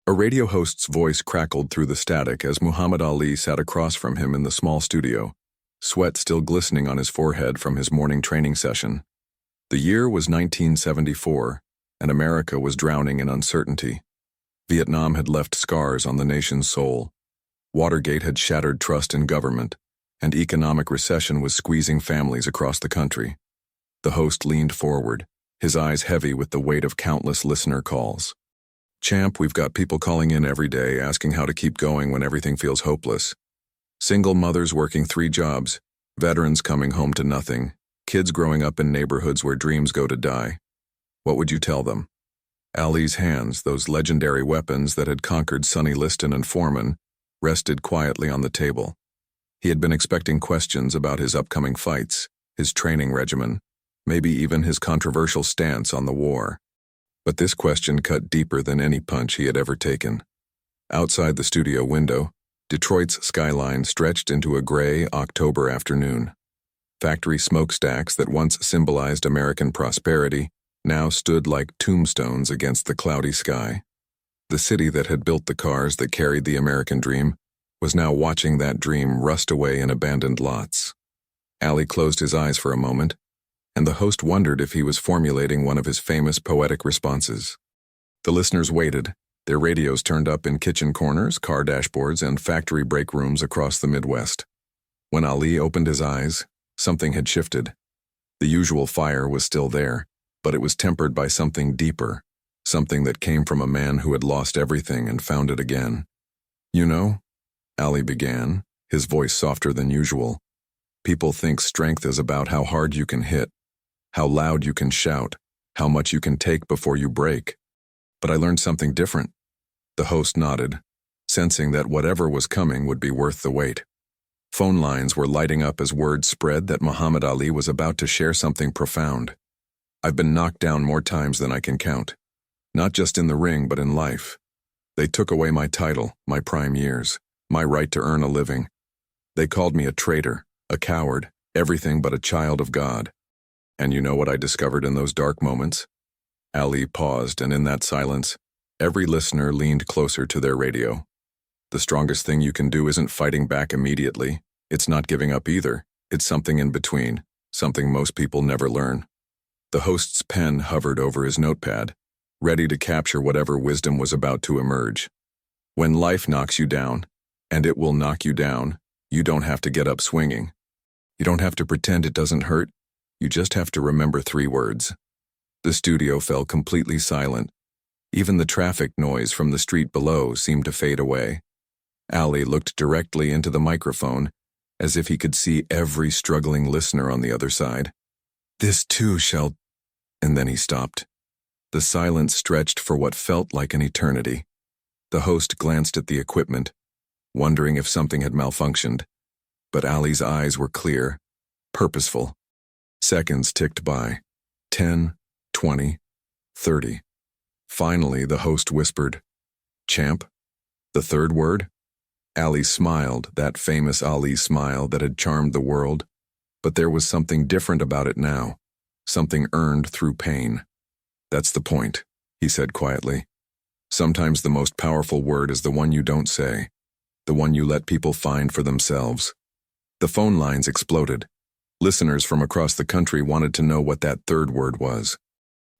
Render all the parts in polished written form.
A radio host's voice crackled through the static as Muhammad Ali sat across from him in the small studio, sweat still glistening on his forehead from his morning training session. The year was 1974, and America was drowning in uncertainty. Vietnam had left scars on the nation's soul. Watergate had shattered trust in government, and economic recession was squeezing families across the country. The host leaned forward, his eyes heavy with the weight of countless listener calls. "Champ, we've got people calling in every day asking how to keep going when everything feels hopeless. Single mothers working 3 jobs, veterans coming home to nothing, kids growing up in neighborhoods where dreams go to die. What would you tell them?" Ali's hands, those legendary weapons that had conquered Sonny Liston and Foreman, rested quietly on the table. He had been expecting questions about his upcoming fights, his training regimen, maybe even his controversial stance on the war. But this question cut deeper than any punch he had ever taken. Outside the studio window, Detroit's skyline stretched into a gray October afternoon. Factory smokestacks that once symbolized American prosperity now stood like tombstones against the cloudy sky. The city that had built the cars that carried the American dream was now watching that dream rust away in abandoned lots. Ali closed his eyes for a moment, and the host wondered if he was formulating one of his famous poetic responses. The listeners waited, their radios turned up in kitchen corners, car dashboards, and factory break rooms across the Midwest. When Ali opened his eyes, something had shifted. The usual fire was still there, but it was tempered by something deeper, something that came from a man who had lost everything and found it again. "You know," Ali began, his voice softer than usual, "people think strength is about how hard you can hit, how loud you can shout, how much you can take before you break. But I learned something different." The host nodded, sensing that whatever was coming would be worth the wait. Phone lines were lighting up as word spread that Muhammad Ali was about to share something profound. "I've been knocked down more times than I can count. Not just in the ring, but in life. They took away my title, my prime years, my right to earn a living. They called me a traitor, a coward, everything but a child of God. And you know what I discovered in those dark moments?" Ali paused, and in that silence, every listener leaned closer to their radio. The strongest thing you can do isn't fighting back immediately. It's not giving up either. It's something in between, something most people never learn. The host's pen hovered over his notepad, ready to capture whatever wisdom was about to emerge. When life knocks you down, and it will knock you down, you don't have to get up swinging. You don't have to pretend it doesn't hurt. You just have to remember 3 words. The studio fell completely silent. Even the traffic noise from the street below seemed to fade away. Ali looked directly into the microphone, as if he could see every struggling listener on the other side. "This too shall..." And then he stopped. The silence stretched for what felt like an eternity. The host glanced at the equipment, wondering if something had malfunctioned. But Ali's eyes were clear, purposeful. Seconds ticked by. 10, 20, 30. Finally, the host whispered, "Champ? The 3rd word?" Ali smiled, that famous Ali smile that had charmed the world. But there was something different about it now, something earned through pain. "That's the point," he said quietly. "Sometimes the most powerful word is the one you don't say, the one you let people find for themselves." The phone lines exploded. Listeners from across the country wanted to know what that 3rd word was.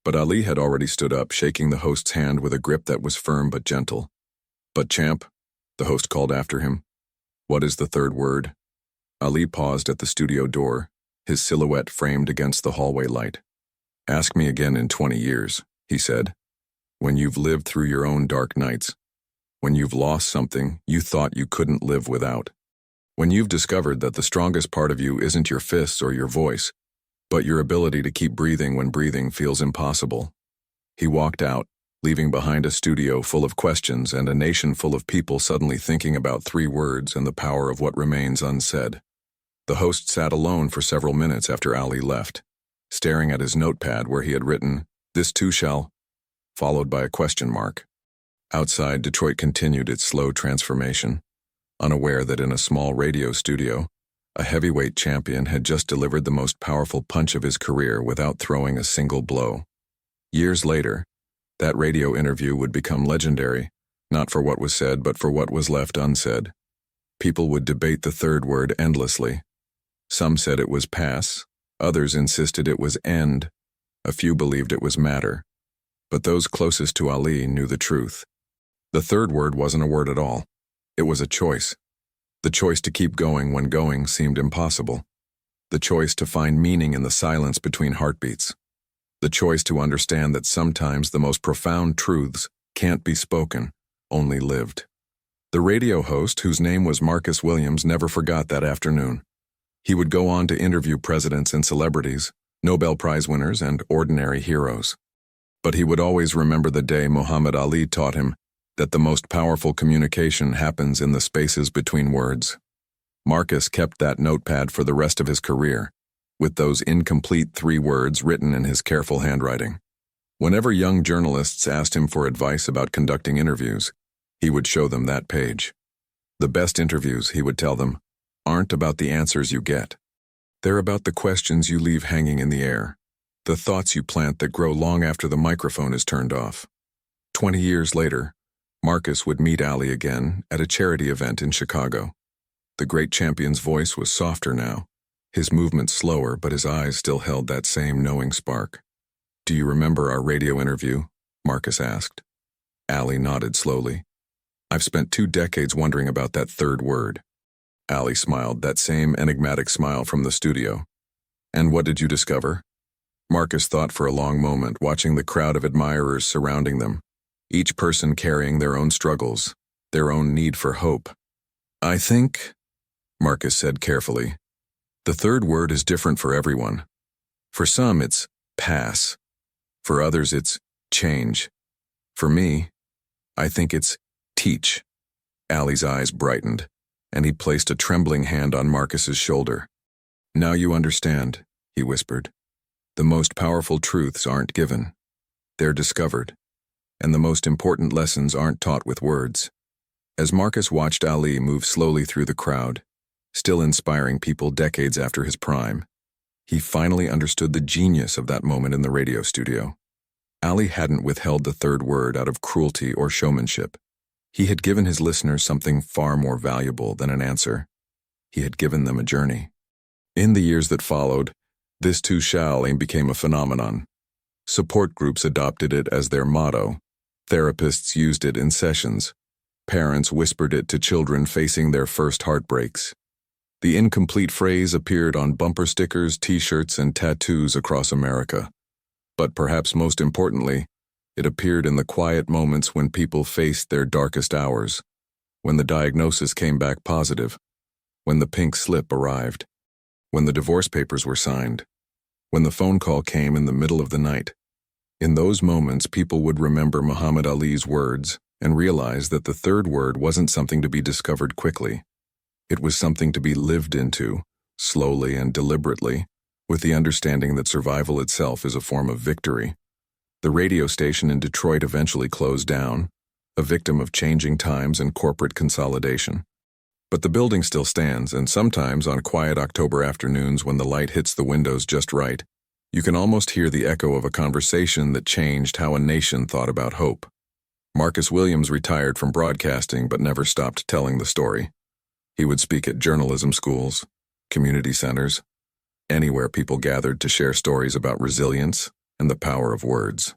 But Ali had already stood up, shaking the host's hand with a grip that was firm but gentle. "But champ," the host called after him, "what is the 3rd word?" Ali paused at the studio door, his silhouette framed against the hallway light. "Ask me again in 20 years, he said. "When you've lived through your own dark nights. When you've lost something you thought you couldn't live without. When you've discovered that the strongest part of you isn't your fists or your voice, but your ability to keep breathing when breathing feels impossible." He walked out, leaving behind a studio full of questions and a nation full of people suddenly thinking about 3 words and the power of what remains unsaid. The host sat alone for several minutes after Ali left, staring at his notepad where he had written, "This too shall," followed by a question mark. Outside, Detroit continued its slow transformation, unaware that in a small radio studio, a heavyweight champion had just delivered the most powerful punch of his career without throwing a single blow. Years later, that radio interview would become legendary, not for what was said, but for what was left unsaid. People would debate the third word endlessly. Some said it was pass, others insisted it was end, a few believed it was matter. But those closest to Ali knew the truth. The third word wasn't a word at all. It was a choice. The choice to keep going when going seemed impossible. The choice to find meaning in the silence between heartbeats. The choice to understand that sometimes the most profound truths can't be spoken, only lived. The radio host, whose name was Marcus Williams, never forgot that afternoon. He would go on to interview presidents and celebrities, Nobel Prize winners, and ordinary heroes. But he would always remember the day Muhammad Ali taught him that the most powerful communication happens in the spaces between words. Marcus kept that notepad for the rest of his career, with those incomplete 3 words written in his careful handwriting. Whenever young journalists asked him for advice about conducting interviews, he would show them that page. The best interviews, he would tell them, aren't about the answers you get. They're about the questions you leave hanging in the air, the thoughts you plant that grow long after the microphone is turned off. 20 years later, Marcus would meet Ali again at a charity event in Chicago. The great champion's voice was softer now, his movements slower, but his eyes still held that same knowing spark. "Do you remember our radio interview?" Marcus asked. Ali nodded slowly. "I've spent 2 decades wondering about that third word." Ali smiled, that same enigmatic smile from the studio. "And what did you discover?" Marcus thought for a long moment, watching the crowd of admirers surrounding them, each person carrying their own struggles, their own need for hope. "I think," Marcus said carefully, "the third word is different for everyone. For some, it's pass. For others, it's change. For me, I think it's teach." Ali's eyes brightened, and he placed a trembling hand on Marcus's shoulder. "Now you understand," he whispered. "The most powerful truths aren't given. They're discovered. And the most important lessons aren't taught with words." As Marcus watched Ali move slowly through the crowd, still inspiring people decades after his prime, he finally understood the genius of that moment in the radio studio. Ali hadn't withheld the third word out of cruelty or showmanship. He had given his listeners something far more valuable than an answer. He had given them a journey. In the years that followed, this too shall became a phenomenon. Support groups adopted it as their motto. Therapists used it in sessions. Parents whispered it to children facing their first heartbreaks. The incomplete phrase appeared on bumper stickers, T-shirts, and tattoos across America. But perhaps most importantly, it appeared in the quiet moments when people faced their darkest hours, when the diagnosis came back positive, when the pink slip arrived, when the divorce papers were signed, when the phone call came in the middle of the night. In those moments, people would remember Muhammad Ali's words and realize that the third word wasn't something to be discovered quickly. It was something to be lived into, slowly and deliberately, with the understanding that survival itself is a form of victory. The radio station in Detroit eventually closed down, a victim of changing times and corporate consolidation. But the building still stands, and sometimes on quiet October afternoons when the light hits the windows just right, you can almost hear the echo of a conversation that changed how a nation thought about hope. Marcus Williams retired from broadcasting but never stopped telling the story. He would speak at journalism schools, community centers, anywhere people gathered to share stories about resilience and the power of words.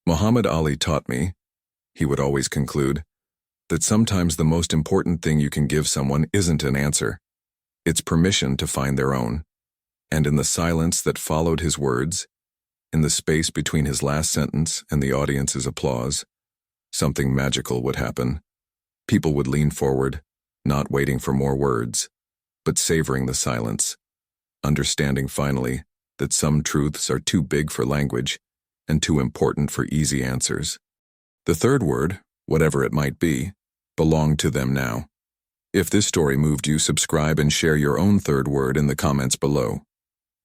"Muhammad Ali taught me," he would always conclude, "that sometimes the most important thing you can give someone isn't an answer. It's permission to find their own." And in the silence that followed his words, in the space between his last sentence and the audience's applause, something magical would happen. People would lean forward, not waiting for more words, but savoring the silence, understanding finally that some truths are too big for language and too important for easy answers. The third word, whatever it might be, belonged to them now. If this story moved you, subscribe and share your own third word in the comments below.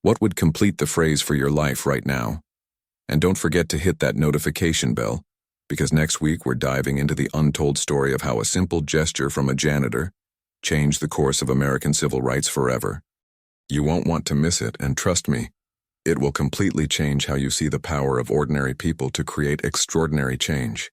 What would complete the phrase for your life right now? And don't forget to hit that notification bell, because next week we're diving into the untold story of how a simple gesture from a janitor changed the course of American civil rights forever. You won't want to miss it, and trust me, it will completely change how you see the power of ordinary people to create extraordinary change.